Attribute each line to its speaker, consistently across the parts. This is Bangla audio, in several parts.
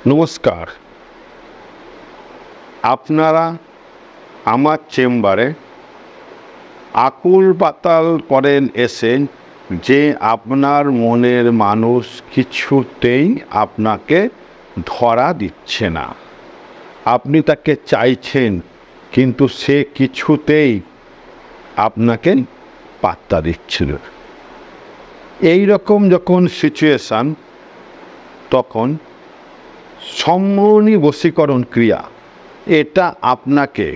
Speaker 1: নমস্কার। আপনারা আমার চেম্বারে আকুল পাতাল করেন এসে যে আপনার মনের মানুষ কিছুতেই আপনাকে ধরা দিচ্ছে না। আপনি তাকে চাইছেন কিন্তু সে কিছুতেই আপনাকে পাত্তা দিচ্ছে না। এই রকম যখন সিচুয়েশান, তখন সম্মোহনী বশীকরণ ক্রিয়া এটা আপনাকে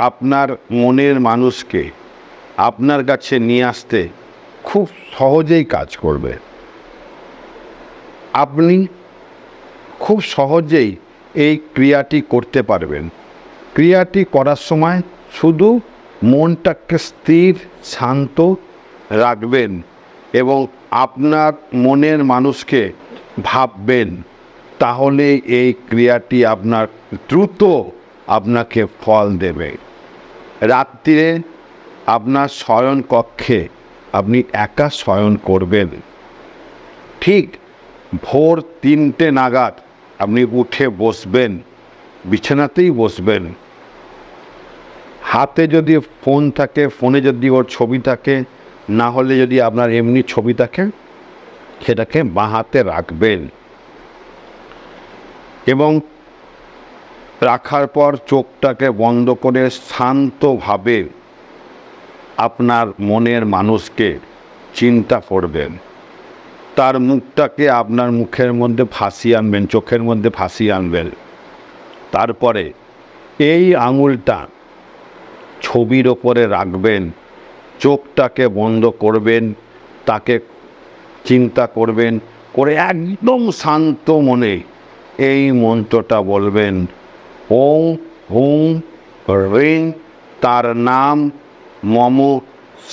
Speaker 1: আপনার মনের মানুষকে আপনার কাছে নিয়ে আসতে খুব সহজেই কাজ করবে। আপনি খুব সহজেই এই ক্রিয়াটি করতে পারবেন। ক্রিয়াটি করার সময় শুধু মনটাকে স্থির শান্ত রাখবেন এবং আপনার মনের মানুষকে ভাববেন, তাহলে এই ক্রিয়াটি আপনার দ্রুত আপনাকে ফল দেবে। রাত্রিরে আপনার শয়ন কক্ষে আপনি একা শয়ন করবেন। ঠিক ভোর 3টে নাগাদ আপনি উঠে বসবেন, বিছানাতেই বসবেন। হাতে যদি ফোন থাকে, ফোনে যদি ওর ছবি থাকে, না হলে যদি আপনার এমনি ছবি থাকে, সেটাকে বাঁ হাতে রাখবেন এবং রাখার পর চোখটাকে বন্ধ করে শান্তভাবে আপনার মনের মানুষকে চিন্তা করবেন। তার মুখটাকে আপনার মুখের মধ্যে ভাসিয়ে আনবেন, চোখের মধ্যে ভাসিয়ে আনবেন। তারপরে এই আঙুলটা ছবির ওপরে রাখবেন, চোখটাকে বন্ধ করবেন, তাকে চিন্তা করবেন, করে একদম শান্ত মনে এই মন্ত্রটা বলবেন, ওং হুং রিং, তার নাম মম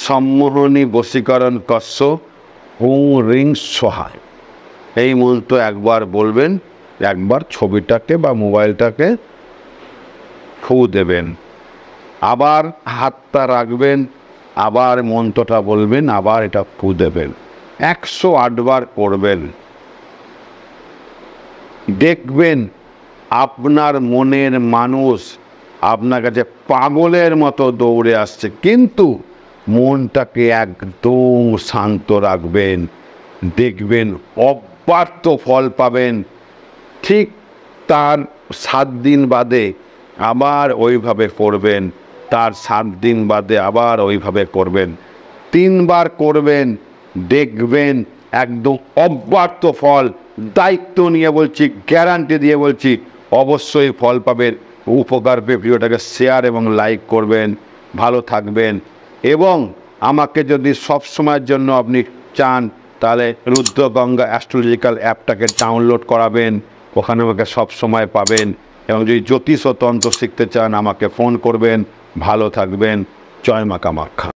Speaker 1: সম্মোহনী বশীকরণ কস্য হুং রিং সহায়। এই মন্ত্র একবার বলবেন, একবার ছবিটাকে বা মোবাইলটাকে ফু দেবেন, আবার হাতটা রাখবেন, আবার মন্ত্রটা বলবেন, আবার এটা ফু দেবেন। 108 বার করবেন। দেখবেন আপনার মনের মানুষ আপনার কাছে পাগলের মতো দৌড়ে আসছে, কিন্তু মনটাকে একদম শান্ত রাখবেন। দেখবেন অব্যর্থ ফল পাবেন। ঠিক তার 7 দিন বাদে আবার ওইভাবে করবেন, তার 7 দিন বাদে আবার ওইভাবে করবেন। 3 বার করবেন, দেখবেন একদম অব্যর্থ ফল। দায়িত্ব নিয়ে বলছি, গ্যারান্টি দিয়ে বলছি, অবশ্যই ফল পাবেন। উপকার পেয়ে ভিডিওটাকে শেয়ার এবং লাইক করবেন। ভালো থাকবেন এবং আমাকে যদি সব সময়ের জন্য আপনি চান, তাহলে রুদ্রগঙ্গা অ্যাস্ট্রোলজিক্যাল অ্যাপটাকে ডাউনলোড করাবেন, ওখানে আমাকে সব সময় পাবেন। এবং যদি জ্যোতিষ ও তন্ত্র শিখতে চান, আমাকে ফোন করবেন। ভালো থাকবেন। জয় মা কামাখ্যা।